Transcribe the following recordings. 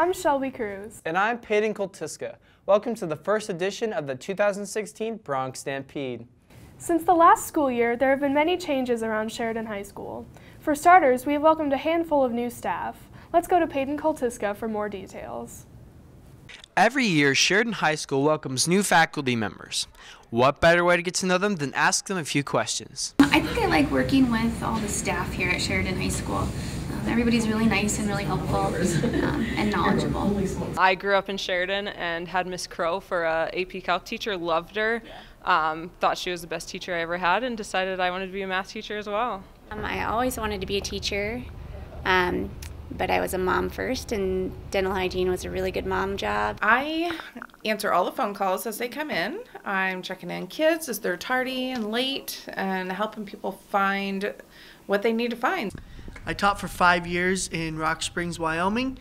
I'm Shelby Cruz. And I'm Peyton Koltiska. Welcome to the first edition of the 2016 Bronx Stampede. Since the last school year, there have been many changes around Sheridan High School. For starters, we have welcomed a handful of new staff. Let's go to Peyton Koltiska for more details. Every year, Sheridan High School welcomes new faculty members. What better way to get to know them than ask them a few questions? I think I like working with all the staff here at Sheridan High School. Everybody's really nice and really helpful and knowledgeable. I grew up in Sheridan and had Miss Crow for a AP Calc teacher, loved her, thought she was the best teacher I ever had, and decided I wanted to be a math teacher as well. I always wanted to be a teacher, but I was a mom first, and dental hygiene was a really good mom job. I answer all the phone calls as they come in. I'm checking in kids as they're tardy and late and helping people find what they need to find. I taught for 5 years in Rock Springs, Wyoming,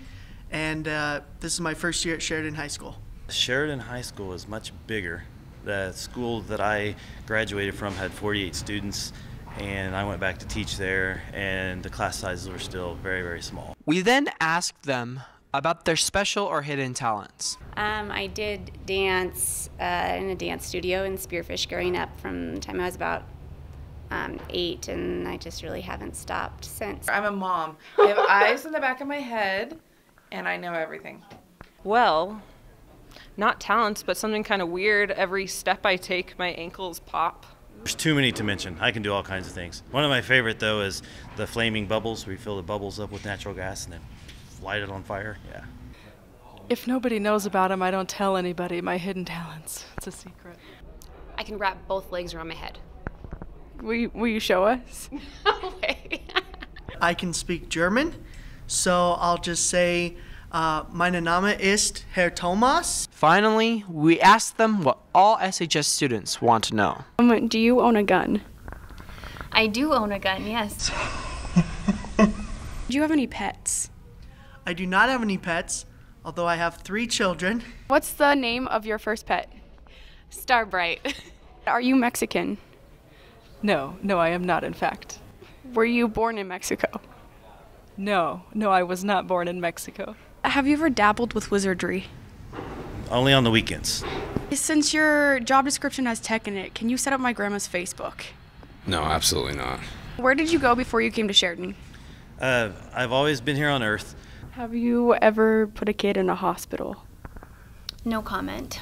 and this is my first year at Sheridan High School. Sheridan High School is much bigger. The school that I graduated from had 48 students, and I went back to teach there, and the class sizes were still very, very small. We then asked them about their special or hidden talents. I did dance in a dance studio in Spearfish growing up from the time I was about 8, and I just really haven't stopped since. I'm a mom. I have eyes in the back of my head, and I know everything. Well, not talents, but something kind of weird. Every step I take, my ankles pop. There's too many to mention. I can do all kinds of things. One of my favorite, though, is the flaming bubbles. We fill the bubbles up with natural gas and then light it on fire. Yeah. If nobody knows about them, I don't tell anybody my hidden talents. It's a secret. I can wrap both legs around my head. Will you show us? No way. I can speak German, so I'll just say, meine Name ist Herr Thomas. Finally, we asked them what all SHS students want to know. Do you own a gun? I do own a gun, yes. Do you have any pets? I do not have any pets, although I have 3 children. What's the name of your first pet? Starbright. Are you Mexican? No, I am not, in fact. Were you born in Mexico? No, I was not born in Mexico. Have you ever dabbled with wizardry? Only on the weekends. Since your job description has tech in it, can you set up my grandma's Facebook? No, absolutely not. Where did you go before you came to Sheridan? I've always been here on Earth. Have you ever put a kid in a hospital? No comment.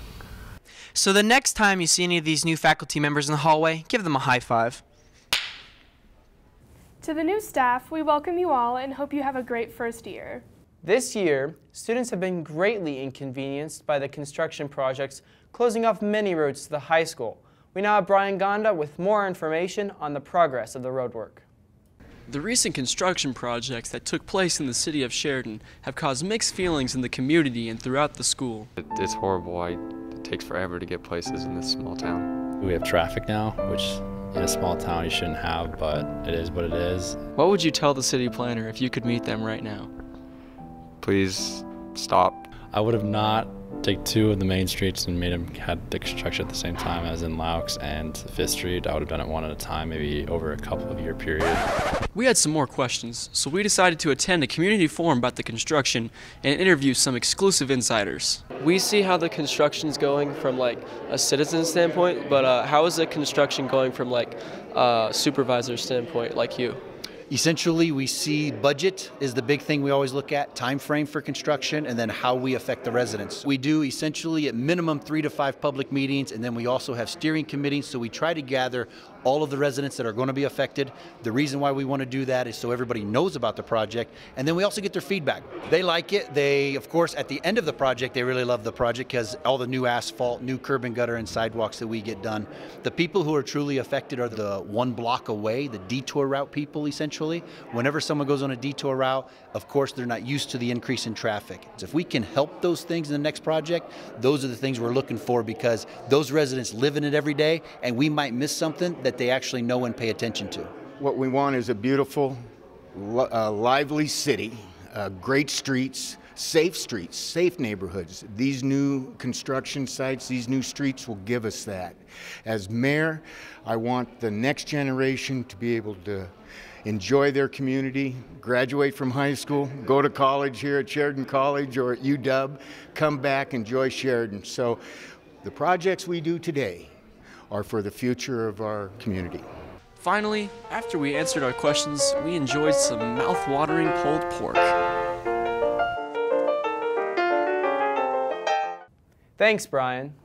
So the next time you see any of these new faculty members in the hallway, give them a high five. To the new staff, we welcome you all and hope you have a great first year. This year, students have been greatly inconvenienced by the construction projects closing off many roads to the high school. We now have Brian Gonda with more information on the progress of the roadwork. The recent construction projects that took place in the city of Sheridan have caused mixed feelings in the community and throughout the school. It's horrible. It takes forever to get places in this small town. We have traffic now, which in a small town you shouldn't have, but it is what it is. What would you tell the city planner if you could meet them right now? Please stop. I would have not taken 2 of the main streets and made them had the construction at the same time as in Laux and 5th Street. I would have done it one at a time, maybe over a couple of year period. We had some more questions, so we decided to attend a community forum about the construction and interview some exclusive insiders. We see how the construction's going from like a citizen standpoint, but how is the construction going from like a supervisor standpoint like you? Essentially, we see budget is the big thing we always look at, time frame for construction, and then how we affect the residents. We do essentially at minimum 3 to 5 public meetings, and then we also have steering committees, so we try to gather all of the residents that are going to be affected. The reason why we want to do that is so everybody knows about the project, and then we also get their feedback. They like it. They, of course, at the end of the project, they really love the project because all the new asphalt, new curb and gutter and sidewalks that we get done. The people who are truly affected are the 1 block away, the detour route people, essentially. Whenever someone goes on a detour route, of course, they're not used to the increase in traffic. So if we can help those things in the next project, those are the things we're looking for because those residents live in it every day, and we might miss something that they actually know and pay attention to. What we want is a beautiful, lively city, great streets, safe streets, safe neighborhoods. These new construction sites, these new streets will give us that. As mayor, I want the next generation to be able to enjoy their community, graduate from high school, go to college here at Sheridan College or at UW, come back, enjoy Sheridan. So the projects we do today are for the future of our community. Finally, after we answered our questions, we enjoyed some mouth-watering pulled pork. Thanks, Brian.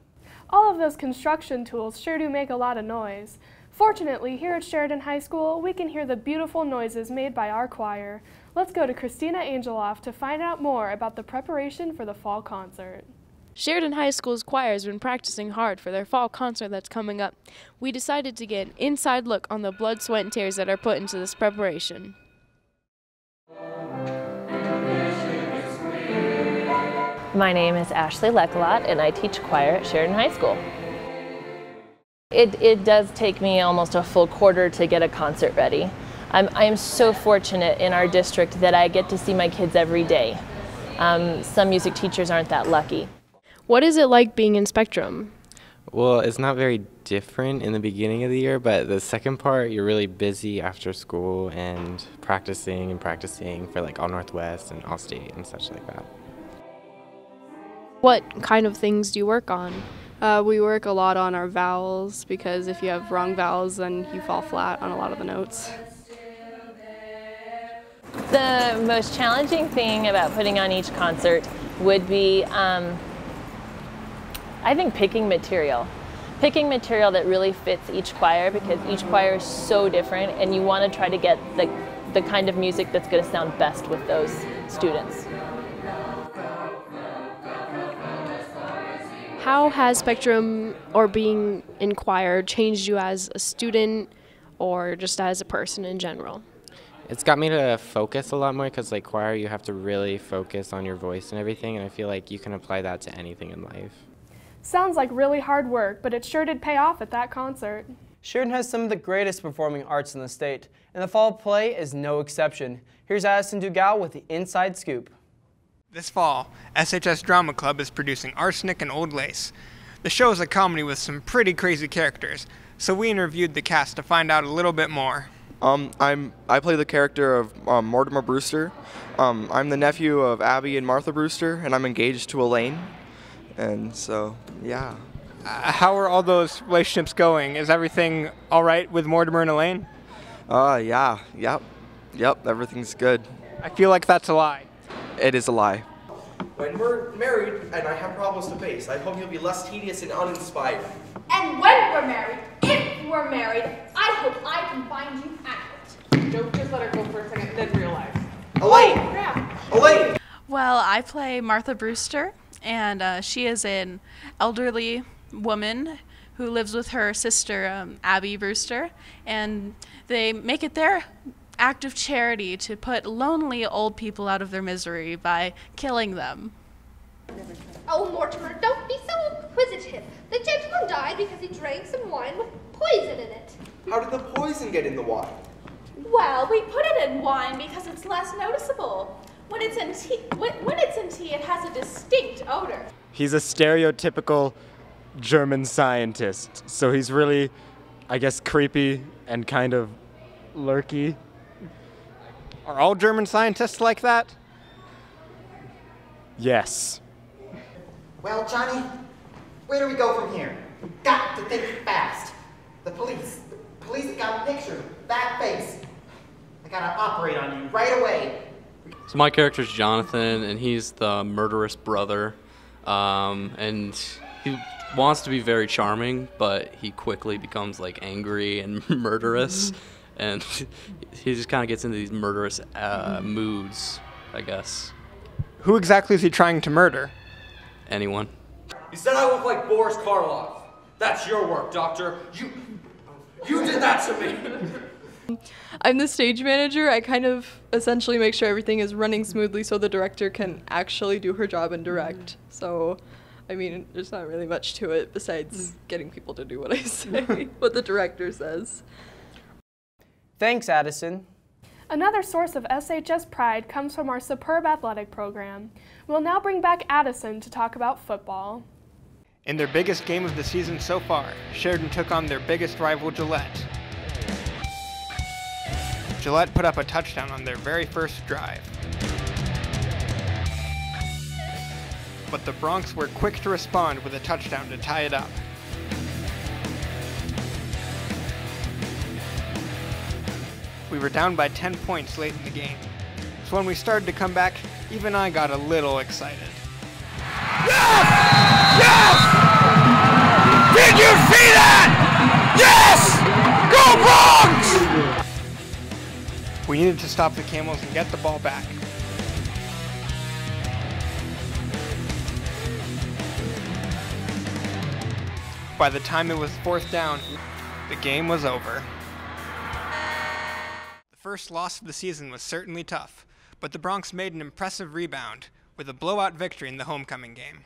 All of those construction tools sure do make a lot of noise. Fortunately, here at Sheridan High School, we can hear the beautiful noises made by our choir. Let's go to Christina Angeloff to find out more about the preparation for the fall concert. Sheridan High School's choir has been practicing hard for their fall concert that's coming up. We decided to get an inside look on the blood, sweat, and tears that are put into this preparation. My name is Ashley Leckalot, and I teach choir at Sheridan High School. It does take me almost a full quarter to get a concert ready. I am so fortunate in our district that I get to see my kids every day. Some music teachers aren't that lucky. What is it like being in Spectrum? Well, it's not very different in the beginning of the year, but the second part, you're really busy after school and practicing for like All Northwest and All State and such like that. What kind of things do you work on? We work a lot on our vowels, because if you have wrong vowels, then you fall flat on a lot of the notes. The most challenging thing about putting on each concert would be, I think, picking material. Picking material that really fits each choir, because each choir is so different, and you want to try to get the kind of music that's going to sound best with those students. How has Spectrum or being in choir changed you as a student or just as a person in general? It's got me to focus a lot more, because like choir, you have to really focus on your voice and everything, and I feel like you can apply that to anything in life. Sounds like really hard work, but it sure did pay off at that concert. Sheridan has some of the greatest performing arts in the state, and the fall play is no exception. Here's Addison Dugal with the Inside Scoop. This fall, SHS Drama Club is producing Arsenic and Old Lace. The show is a comedy with some pretty crazy characters, so we interviewed the cast to find out a little bit more. I play the character of Mortimer Brewster. I'm the nephew of Abby and Martha Brewster, and I'm engaged to Elaine. And so, yeah. How are all those relationships going? Is everything all right with Mortimer and Elaine? Yeah, yep, everything's good. I feel like that's a lie. It is a lie. When we're married and I have problems to face, I hope you'll be less tedious and uninspired. And when we're married, if we're married, I hope I can find you adequate. Don't just let her go for a second and then realize. Elaine! Oh, crap. Elaine! Well, I play Martha Brewster, and she is an elderly woman who lives with her sister, Abby Brewster, and they make it their act of charity to put lonely old people out of their misery by killing them. Oh, Mortimer, don't be so inquisitive. The gentleman died because he drank some wine with poison in it. How did the poison get in the wine? Well, we put it in wine because it's less noticeable. When it's in tea, it has a distinct odor. He's a stereotypical German scientist, so he's really, I guess, creepy and kind of lurky. Are all German scientists like that? Yes. Well, Johnny, where do we go from here? We've got to think fast. The police have got a picture of that face. I gotta operate on you right away. So my character's Jonathan, and he's the murderous brother, and he wants to be very charming, but he quickly becomes like angry and murderous, and he just kind of gets into these murderous moods, I guess. Who exactly is he trying to murder? Anyone. You said I look like Boris Karloff. That's your work, Doctor. You did that to me. I'm the stage manager. I kind of essentially make sure everything is running smoothly so the director can actually do her job and direct. So, I mean, there's not really much to it besides getting people to do what I say, what the director says. Thanks, Addison. Another source of SHS pride comes from our superb athletic program. We'll now bring back Addison to talk about football. In their biggest game of the season so far, Sheridan took on their biggest rival, Gillette. Gillette put up a touchdown on their very first drive. But the Broncs were quick to respond with a touchdown to tie it up. We were down by 10 points late in the game, so when we started to come back, even I got a little excited. Yes! Yes! Did you see that? Yes! Go Bronx! We needed to stop the Camels and get the ball back. By the time it was 4th down, the game was over. The first loss of the season was certainly tough, but the Broncs made an impressive rebound with a blowout victory in the homecoming game.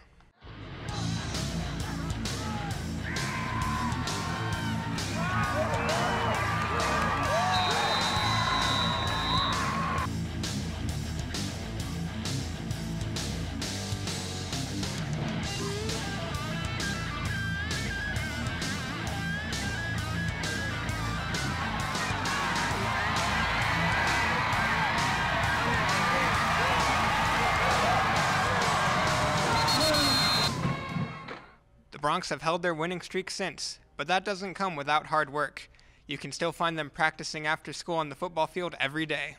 The Broncs have held their winning streak since, but that doesn't come without hard work. You can still find them practicing after school on the football field every day.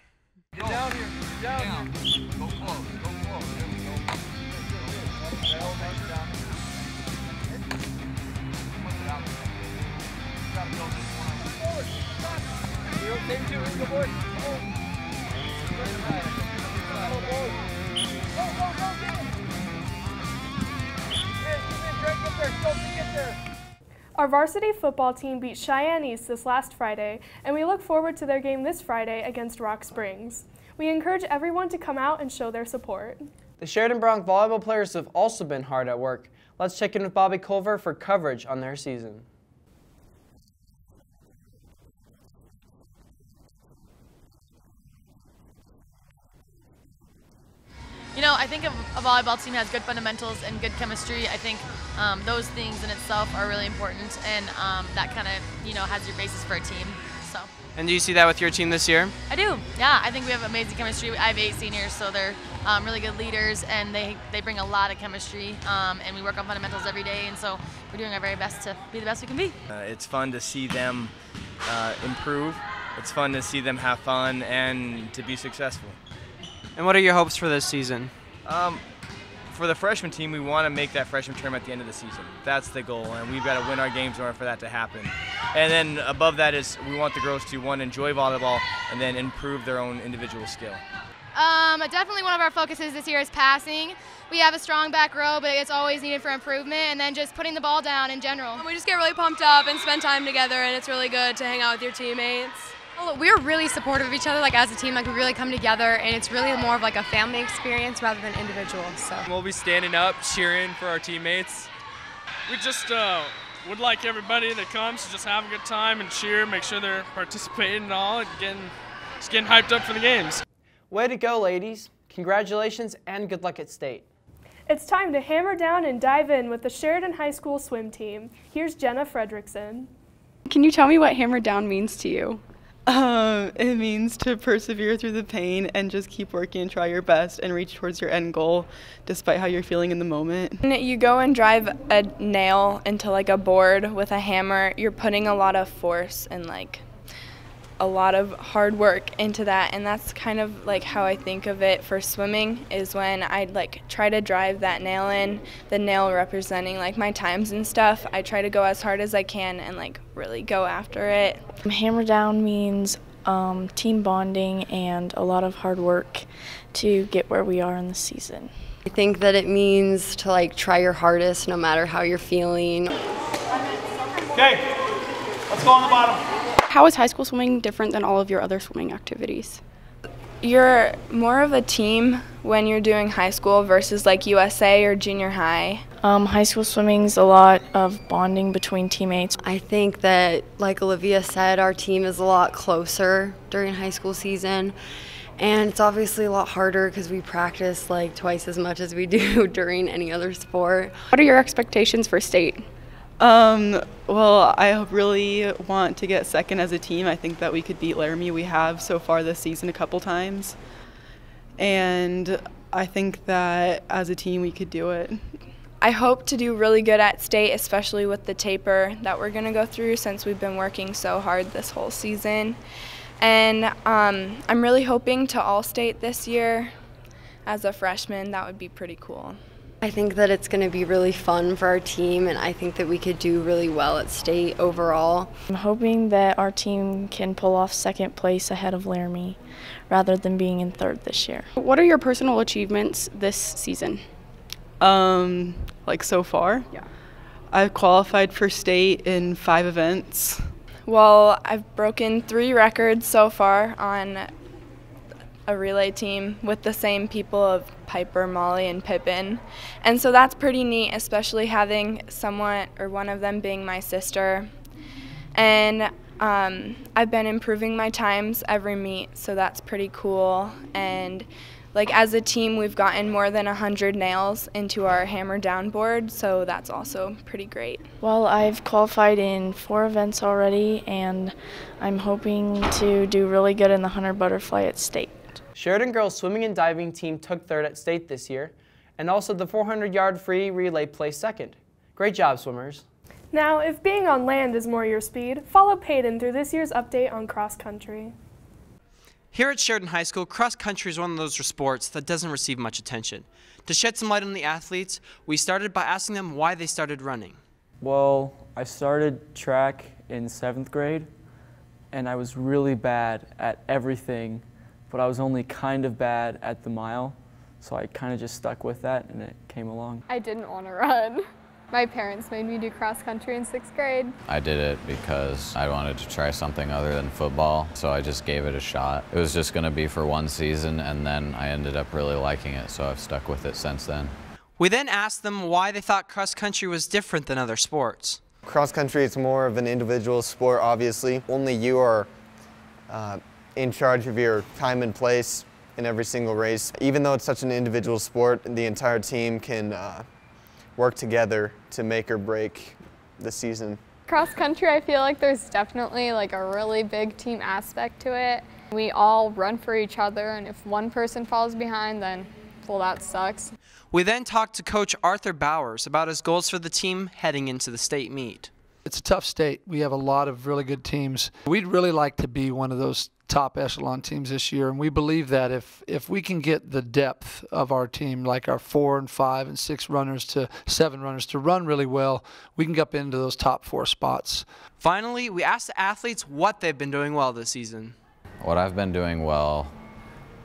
Get down here, get down here. Go close, go close. There we go. Down. Put it out. You gotta go this one. Forward. You're okay too, go boy. Go, boy. Go, get him. Our varsity football team beat Cheyenne East this last Friday, and we look forward to their game this Friday against Rock Springs. We encourage everyone to come out and show their support. The Sheridan Bronc volleyball players have also been hard at work. Let's check in with Bobby Culver for coverage on their season. You know, I think a volleyball team has good fundamentals and good chemistry. I think those things in itself are really important, and that kind of, you know, has your basis for a team. So. And do you see that with your team this year? I do. Yeah, I think we have amazing chemistry. I have 8 seniors, so they're really good leaders, and they bring a lot of chemistry. And we work on fundamentals every day, and so we're doing our very best to be the best we can be. It's fun to see them improve. It's fun to see them have fun and to be successful. And what are your hopes for this season? For the freshman team, we want to make that freshman tournament at the end of the season. That's the goal, and we've got to win our games in order for that to happen. And then above that is we want the girls to, one, enjoy volleyball, and then improve their own individual skill. Definitely one of our focuses this year is passing. We have a strong back row, but it's always needed for improvement, and then just putting the ball down in general. We just get really pumped up and spend time together, and it's really good to hang out with your teammates. We're really supportive of each other, like as a team, like we really come together, and it's really more of like a family experience rather than individual. So we'll be standing up, cheering for our teammates. We just would like everybody that comes to just have a good time and cheer, make sure they're participating and all, and just getting hyped up for the games. Way to go, ladies! Congratulations and good luck at state. It's time to hammer down and dive in with the Sheridan High School swim team. Here's Jenna Fredrickson. Can you tell me what hammer down means to you? It means to persevere through the pain and just keep working and try your best and reach towards your end goal despite how you're feeling in the moment. When you go and drive a nail into like a board with a hammer, you're putting a lot of force and like a lot of hard work into that, and that's kind of like how I think of it for swimming, is when I like try to drive that nail in, the nail representing like my times and stuff. I try to go as hard as I can and like really go after it. Hammer down means team bonding and a lot of hard work to get where we are in the season. I think that it means to like try your hardest no matter how you're feeling. Okay, let's go on the bottom. How is high school swimming different than all of your other swimming activities? You're more of a team when you're doing high school versus like USA or junior high. High school swimming's a lot of bonding between teammates. I think that, like Olivia said, our team is a lot closer during high school season. And it's obviously a lot harder because we practice like twice as much as we do during any other sport. What are your expectations for state? Well, I really want to get second as a team. I think that we could beat Laramie. We have so far this season a couple times. And I think that as a team we could do it. I hope to do really good at state, especially with the taper that we're going to go through since we've been working so hard this whole season. And I'm really hoping to all-state this year as a freshman. That would be pretty cool. I think that it's going to be really fun for our team, and I think that we could do really well at state overall. I'm hoping that our team can pull off second place ahead of Laramie rather than being in third this year. What are your personal achievements this season? Like so far? Yeah. I've qualified for state in 5 events. Well, I've broken 3 records so far on a relay team with the same people of Piper, Molly, and Pippin. And so that's pretty neat, especially having someone or one of them being my sister. And I've been improving my times every meet, so that's pretty cool. And like as a team, we've gotten more than 100 nails into our hammer down board, so that's also pretty great. Well, I've qualified in 4 events already, and I'm hoping to do really good in the 100 butterfly at state. Sheridan girls swimming and diving team took third at state this year, and also the 400-yard free relay placed second. Great job, swimmers. Now, if being on land is more your speed, follow Peyton through this year's update on cross country. Here at Sheridan High School, cross country is one of those sports that doesn't receive much attention. To shed some light on the athletes, we started by asking them why they started running. Well, I started track in 7th grade, and I was really bad at everything, but I was only kind of bad at the mile, so I kind of just stuck with that, and it came along. I didn't want to run. My parents made me do cross country in 6th grade. I did it because I wanted to try something other than football, so I just gave it a shot. It was just going to be for 1 season, and then I ended up really liking it, so I've stuck with it since then. We then asked them why they thought cross country was different than other sports. Cross country is more of an individual sport, obviously. Only you are in charge of your time and place in every single race. Even though it's such an individual sport, the entire team can work together to make or break the season. Cross country, I feel like there's definitely like a really big team aspect to it. We all run for each other, and if one person falls behind, then, well, that sucks. We then talked to Coach Arthur Bowers about his goals for the team heading into the state meet. It's a tough state. We have a lot of really good teams. We'd really like to be one of those top echelon teams this year, and we believe that if we can get the depth of our team, like our 4 and 5 and 6 runners to 7 runners to run really well, we can get up into those top 4 spots. Finally, we asked the athletes what they've been doing well this season. What I've been doing well,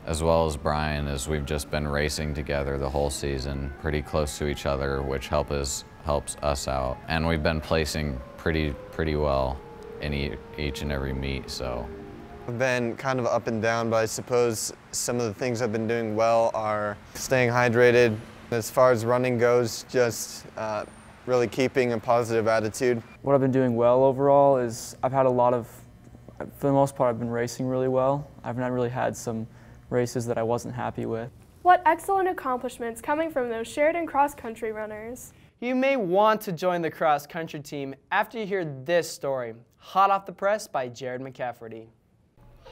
as well as Brian, is we've just been racing together the whole season, pretty close to each other, which helps us out. And we've been placing pretty well in each and every meet, so. I've been kind of up and down, but I suppose some of the things I've been doing well are staying hydrated. As far as running goes, just really keeping a positive attitude. What I've been doing well overall is I've had a lot of, for the most part, I've been racing really well. I've not really had some races that I wasn't happy with. What excellent accomplishments coming from those Sheridan cross-country runners. You may want to join the cross-country team after you hear this story, hot off the press by Jared McCafferty.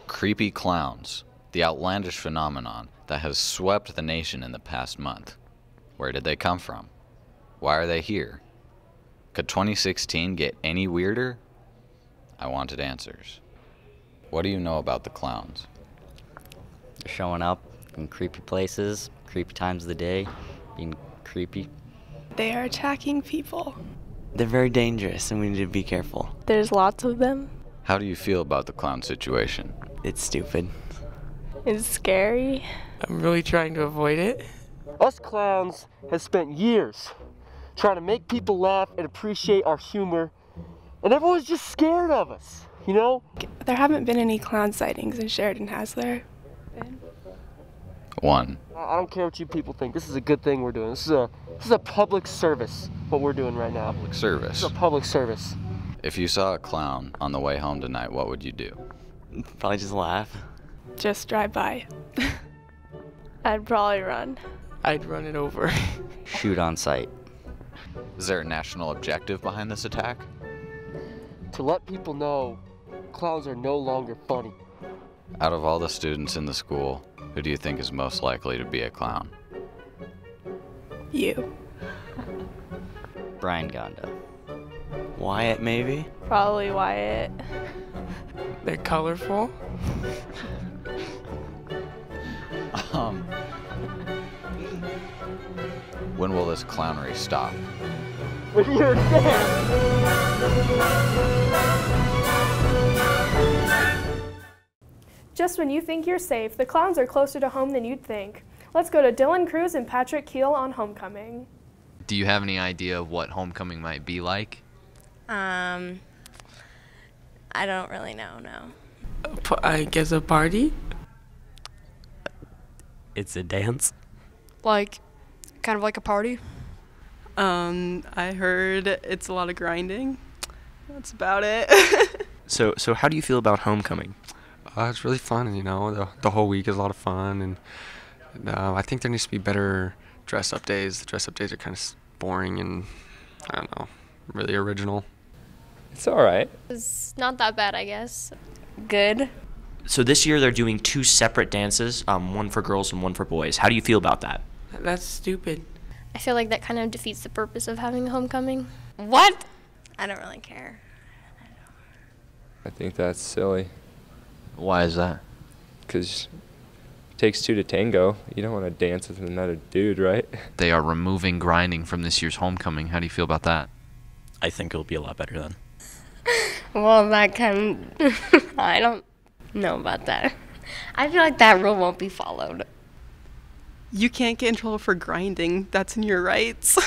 Creepy clowns, the outlandish phenomenon that has swept the nation in the past month. Where did they come from? Why are they here? Could 2016 get any weirder? I wanted answers. What do you know about the clowns? They're showing up in creepy places, creepy times of the day, being creepy. They are attacking people. They're very dangerous and we need to be careful. There's lots of them. How do you feel about the clown situation? It's stupid. It's scary. I'm really trying to avoid it. Us clowns have spent years trying to make people laugh and appreciate our humor, and everyone's just scared of us, you know? There haven't been any clown sightings in Sheridan, has there? 1. I don't care what you people think. This is a good thing we're doing. This is a public service, what we're doing right now. Public service. This is a public service. If you saw a clown on the way home tonight, what would you do? Probably just laugh. Just drive by. I'd probably run. I'd run it over. Shoot on sight. Is there a national objective behind this attack? To let people know clowns are no longer funny. Out of all the students in the school, who do you think is most likely to be a clown? You. Brian Gonda. Wyatt, maybe? Probably Wyatt. They're colorful. When will this clownery stop? When you're dead. Just when you think you're safe, the clowns are closer to home than you'd think. Let's go to Dylan Cruz and Patrick Keel on homecoming. Do you have any idea of what homecoming might be like? I don't really know, no. I guess a party? It's a dance. Like, kind of like a party? I heard it's a lot of grinding. That's about it. So how do you feel about homecoming? It's really fun, you know. The whole week is a lot of fun, and I think there needs to be better dress-up days. The dress-up days are kind of boring and, I don't know, really original. It's all right. It's not that bad, I guess. Good. So this year they're doing 2 separate dances, one for girls and one for boys. How do you feel about that? That's stupid. I feel like that kind of defeats the purpose of having a homecoming. What? I don't really care. I think that's silly. Why is that? Because it takes 2 to tango. You don't want to dance with another dude, right? They are removing grinding from this year's homecoming. How do you feel about that? I think it'll be a lot better then. Well, that can... I don't know about that. I feel like that rule won't be followed. You can't get in trouble for grinding. That's in your rights.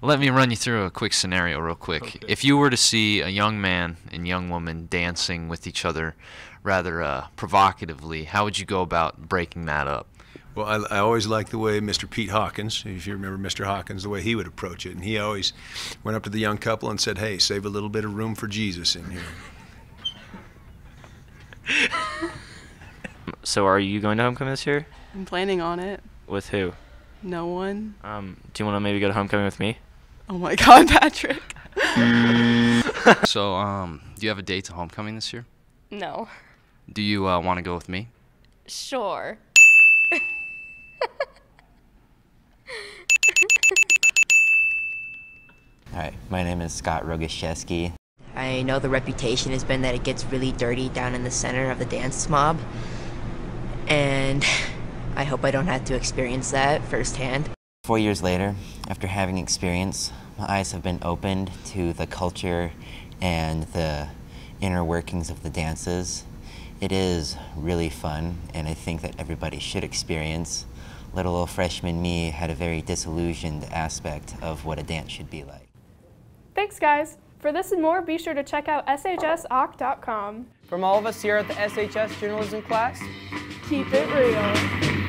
Let me run you through a quick scenario real quick. Okay. If you were to see a young man and young woman dancing with each other rather provocatively, how would you go about breaking that up? Well, I always liked the way Mr. Pete Hawkins, if you remember Mr. Hawkins, the way he would approach it. And he always went up to the young couple and said, hey, save a little bit of room for Jesus in here. So are you going to homecoming this year? I'm planning on it. With who? No one. Do you want to maybe go to homecoming with me? Oh my God, Patrick. So, do you have a date to homecoming this year? No. Do you want to go with me? Sure. Alright, my name is Scott Rogaszewski. I know the reputation has been that it gets really dirty down in the center of the dance mob, and I hope I don't have to experience that firsthand. 4 years later, after having experience, my eyes have been opened to the culture and the inner workings of the dances. It is really fun, and I think that everybody should experience. Little old freshman me had a very disillusioned aspect of what a dance should be like. Thanks, guys. For this and more, be sure to check out shsoc.com. From all of us here at the SHS Journalism class, keep it real.